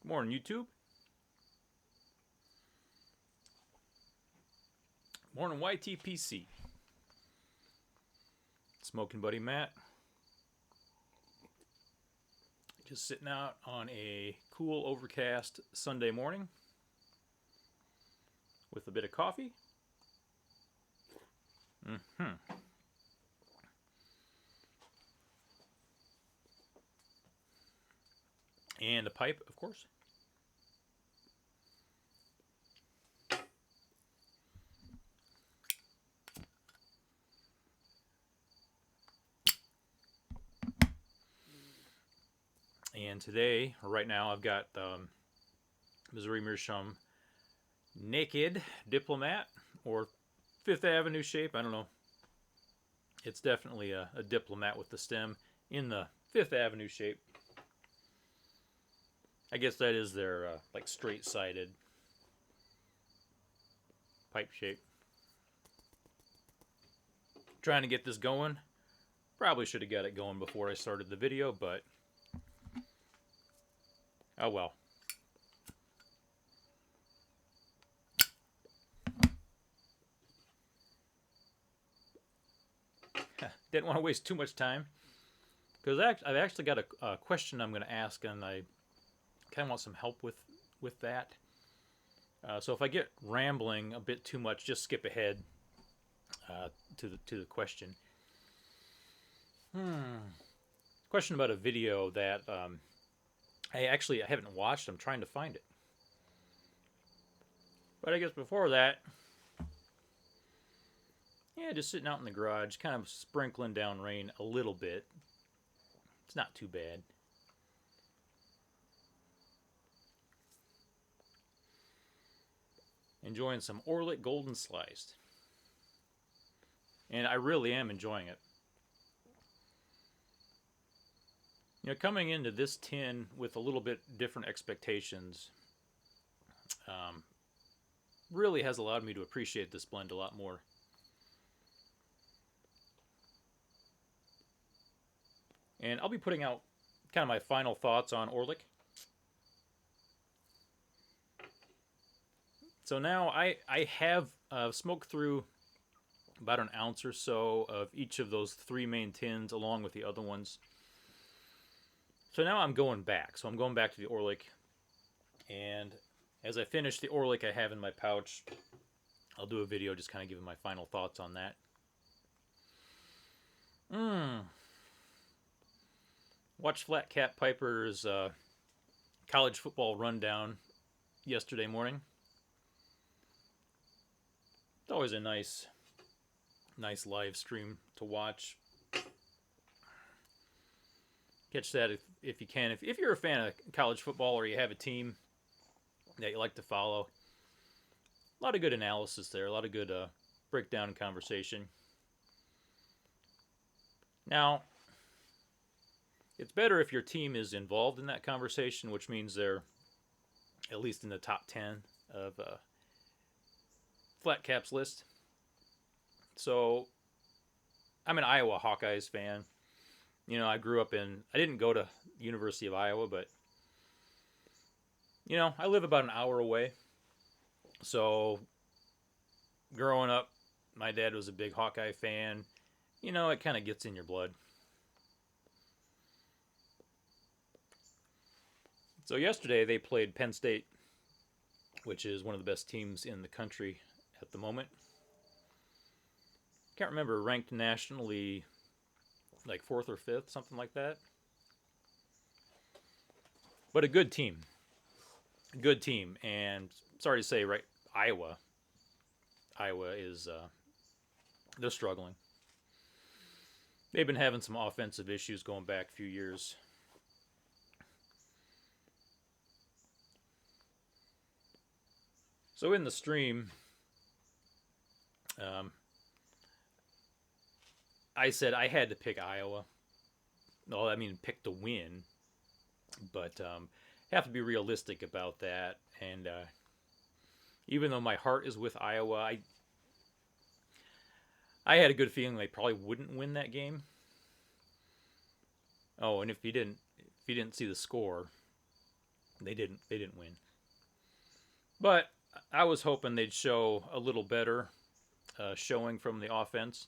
Morning, YouTube. Morning, YTPC. Smoking buddy Matt. Just sitting out on a cool, overcast Sunday morning with a bit of coffee. And a pipe, of course. And today, or right now, I've got Missouri Meerschaum Naked Diplomat, or Fifth Avenue shape. I don't know. It's definitely a diplomat with the stem in the Fifth Avenue shape. I guess that is their like straight-sided pipe shape. Trying to get this going. Probably should have got it going before I started the video, but oh well. Didn't want to waste too much time because I've actually got a question I'm going to ask, and I kind of want some help with that. So if I get rambling a bit too much, just skip ahead to the question. Question about a video that I haven't watched. I'm trying to find it. But I guess before that, yeah, just sitting out in the garage, kind of sprinkling down rain a little bit. It's not too bad. Enjoying some Orlik Golden Sliced. And I really am enjoying it. You know, coming into this tin with a little bit different expectations really has allowed me to appreciate this blend a lot more. And I'll be putting out kind of my final thoughts on Orlik. So now I have smoked through about an ounce or so of each of those three main tins along with the other ones. So now I'm going back. So I'm going back to the Orlik. And as I finish the Orlik I have in my pouch, I'll do a video just kind of giving my final thoughts on that. Watched Flat Cap Piper's college football rundown yesterday morning. It's always a nice live stream to watch. Catch that if you can. If you're a fan of college football or you have a team that you like to follow, a lot of good analysis there, a lot of good breakdown and conversation. Now, it's better if your team is involved in that conversation, which means they're at least in the top 10 of Flat Cap's list. So, I'm an Iowa Hawkeyes fan. You know, I didn't go to University of Iowa, but, you know, I live about an hour away. So, growing up, my dad was a big Hawkeye fan. You know, it kind of gets in your blood. So yesterday they played Penn State, which is one of the best teams in the country at the moment. Can't remember, ranked nationally like 4th or 5th, something like that. But a good team. Good team. And sorry to say, right, Iowa is, they're struggling. They've been having some offensive issues going back a few years. So in the stream, I said I had to pick Iowa. Well, I mean, pick to win. But have to be realistic about that. And even though my heart is with Iowa, I had a good feeling they probably wouldn't win that game. Oh, and if you didn't see the score, They didn't win. But I was hoping they'd show a little better showing from the offense,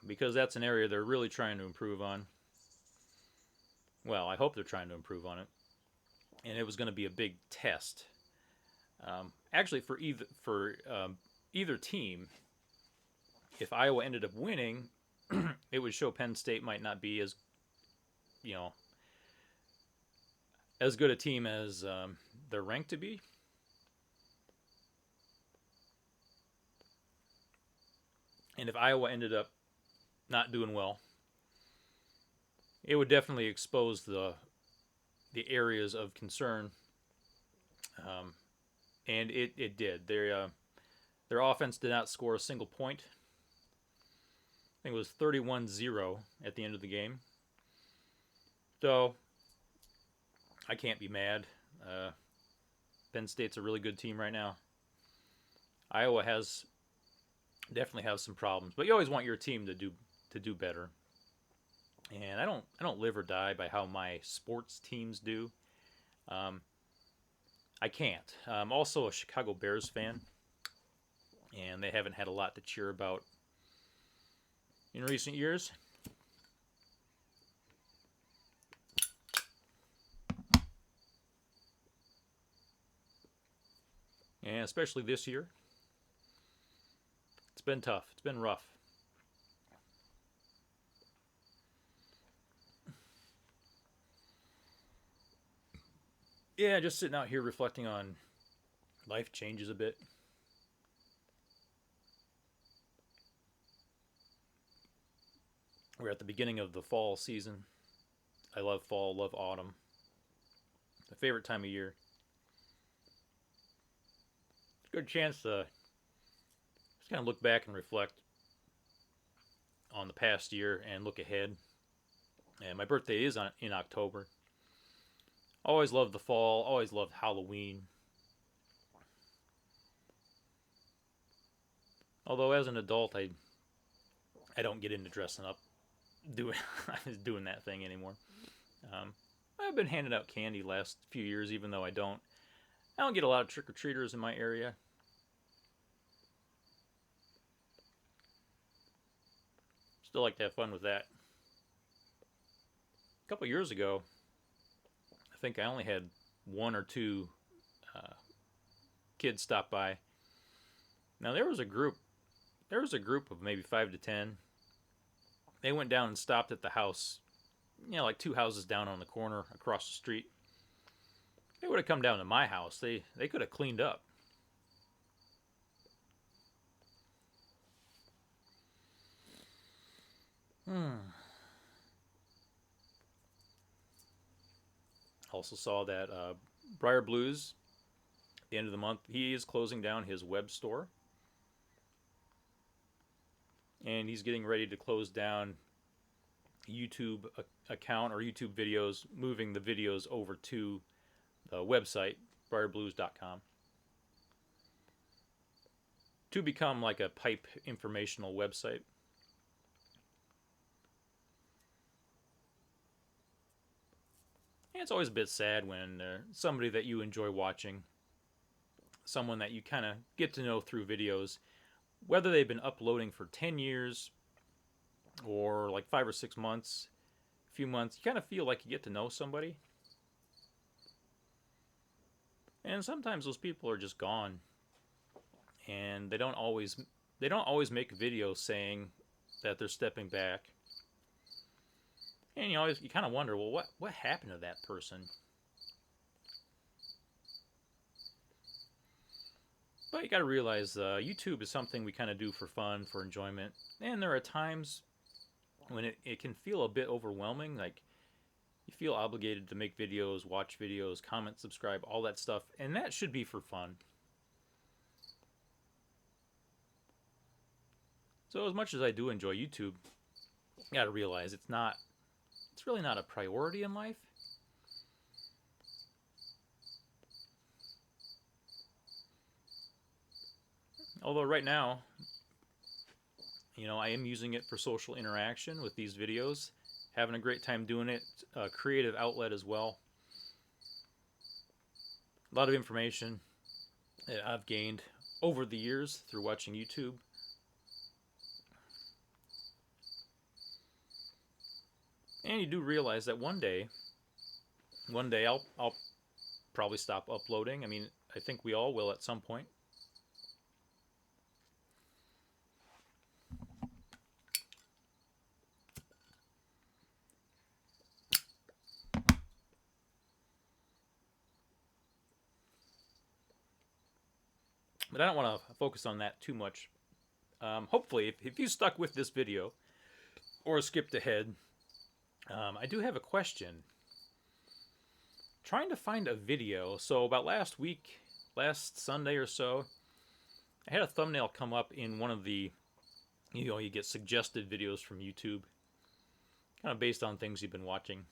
because that's an area they're really trying to improve on. Well, I hope they're trying to improve on it, and it was going to be a big test. Actually, for either team, if Iowa ended up winning, it would show Penn State might not be as you know as good a team as they're ranked to be. And if Iowa ended up not doing well, it would definitely expose the areas of concern, um, and it did. Their offense did not score a single point. I think it was 31-0 at the end of the game. So I can't be mad. Penn State's a really good team right now. Iowa has definitely has some problems, but you always want your team to do better. And I don't live or die by how my sports teams do. Um, I can't. I'm also a Chicago Bears fan, and they haven't had a lot to cheer about in recent years. And especially this year, it's been tough. It's been rough. Yeah, just sitting out here reflecting on life changes a bit. We're at the beginning of the fall season. I love fall, love autumn. My favorite time of year. It's a good chance to just kind of look back and reflect on the past year and look ahead. And my birthday is in October. Always loved the fall. Always loved Halloween. Although as an adult, I don't get into dressing up, doing doing that thing anymore. Um, I've been handing out candy last few years, even though I don't get a lot of trick or treaters in my area. Still like to have fun with that. A couple years ago, I think I only had one or two uh, kids stop by. Now there was a group of maybe 5 to 10. They went down and stopped at the house, like two houses down on the corner across the street. They would have come down to my house. They could have cleaned up. Hmm. Also saw that Briar Blues, at the end of the month, he is closing down his web store, and he's getting ready to close down YouTube account or YouTube videos, moving the videos over to the website briarblues.com to become like a pipe informational website. And it's always a bit sad when somebody that you enjoy watching, someone that you kind of get to know through videos, whether they've been uploading for 10 years or like 5 or 6 months, a few months, you kind of feel like you get to know somebody. And sometimes those people are just gone, and they don't always make videos saying that they're stepping back. And you kind of wonder, well, what happened to that person? But you got to realize YouTube is something we kind of do for fun, for enjoyment. And there are times when it can feel a bit overwhelming. Like you feel obligated to make videos, watch videos, comment, subscribe, all that stuff. And that should be for fun. So as much as I do enjoy YouTube, you got to realize it's really not a priority in life. Although right now, I am using it for social interaction with these videos. having a great time doing it. A creative outlet as well. A lot of information that I've gained over the years through watching YouTube. And you do realize that one day I'll probably stop uploading. I mean, I think we all will at some point. But I don't want to focus on that too much. Hopefully, if you stuck with this video or skipped ahead, I do have a question. Trying to find a video. So about last Sunday or so, I had a thumbnail come up in one of the, you get suggested videos from YouTube, kind of based on things you've been watching.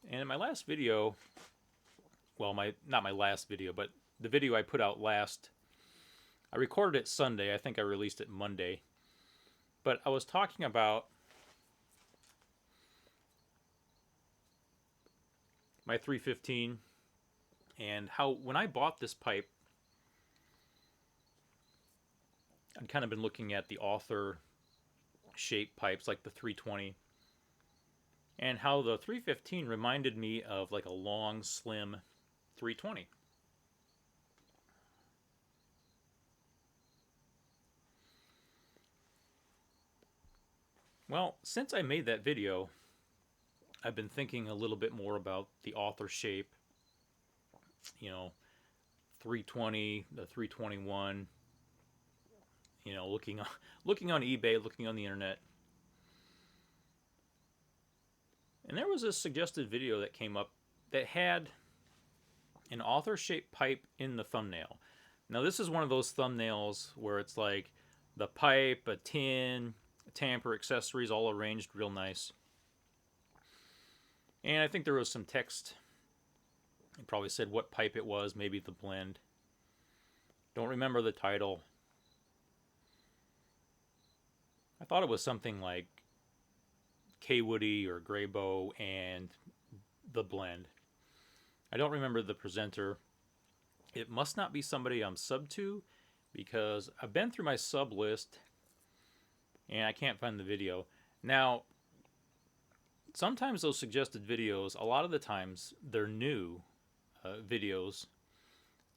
And in my last video, well, not my last video, but the video I put out last, I recorded it Sunday. I think I released it Monday. But I was talking about my 315 and how when I bought this pipe, I'd kind of been looking at the author shape pipes like the 320, and how the 315 reminded me of like a long, slim 320. Well, since I made that video, I've been thinking a little bit more about the author shape, 320, the 321, looking on eBay, looking on the internet. And there was a suggested video that came up that had an author-shaped pipe in the thumbnail. Now, this is one of those thumbnails where it's like the pipe, a tin, a tamper, accessories all arranged real nice. And I think there was some text. It probably said what pipe it was, maybe the blend. Don't remember the title. I thought it was something like K-Woody or Graybow and the blend. I don't remember the presenter. It must not be somebody I'm sub to, because I've been through my sub list and I can't find the video. Now, sometimes those suggested videos, a lot of the times they're new videos.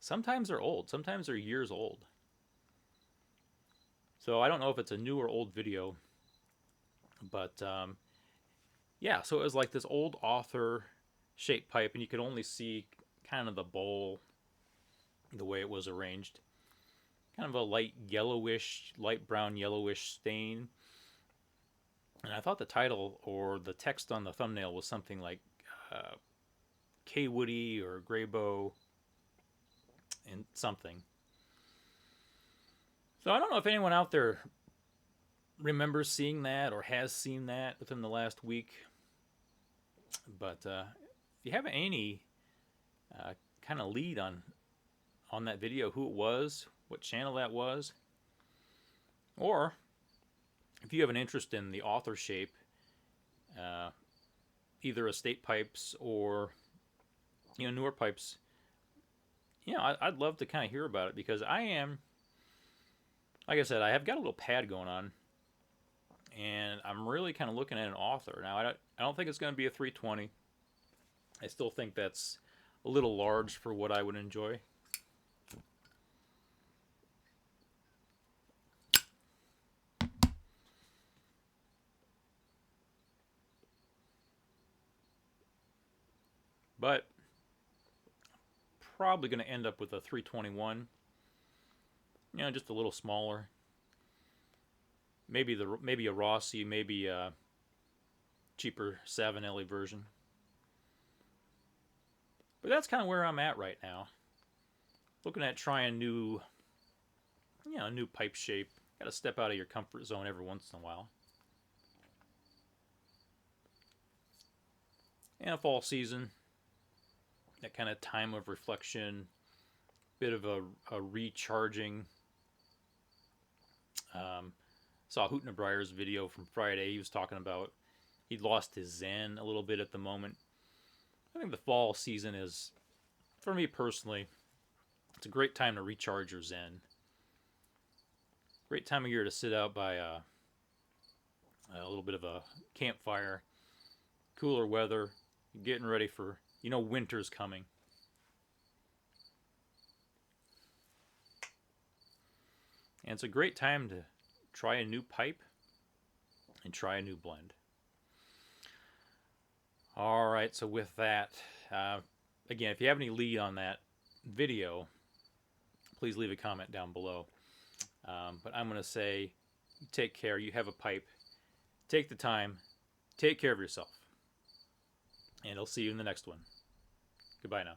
Sometimes they're old. Sometimes they're years old. So I don't know if it's a new or old video. But yeah, so it was like this old author shaped pipe, and you could only see kind of the bowl, the way it was arranged. Kind of a light brown yellowish stain. And I thought the title or the text on the thumbnail was something like K-Woody or Graybow and something. So I don't know if anyone out there remembers seeing that or has seen that within the last week. But if you have any kind of lead on that video, who it was, what channel that was, or if you have an interest in the author shape, either estate pipes or newer pipes, I'd love to kind of hear about it, because I am, like I said, I have got a little pad going on, and I'm really kind of looking at an author. Now, I don't think it's going to be a 320. I still think that's a little large for what I would enjoy. But probably going to end up with a 321. Just a little smaller. Maybe a Rossi, maybe a cheaper Savinelli version. But that's kind of where I'm at right now. Looking at trying new pipe shape. Got to step out of your comfort zone every once in a while. And fall season, that kind of time of reflection, bit of a recharging Um, saw Hooten Breyer's video from Friday. He was talking about he'd lost his zen a little bit at the moment. I think the fall season is, for me personally, it's a great time to recharge your zen. Great time of year to sit out by a little bit of a campfire, cooler weather, getting ready for, winter's coming. And it's a great time to try a new pipe and try a new blend. All right, so with that, again, if you have any lead on that video, please leave a comment down below. But I'm going to say, take care. You have a pipe. Take the time. Take care of yourself. And I'll see you in the next one. Goodbye now.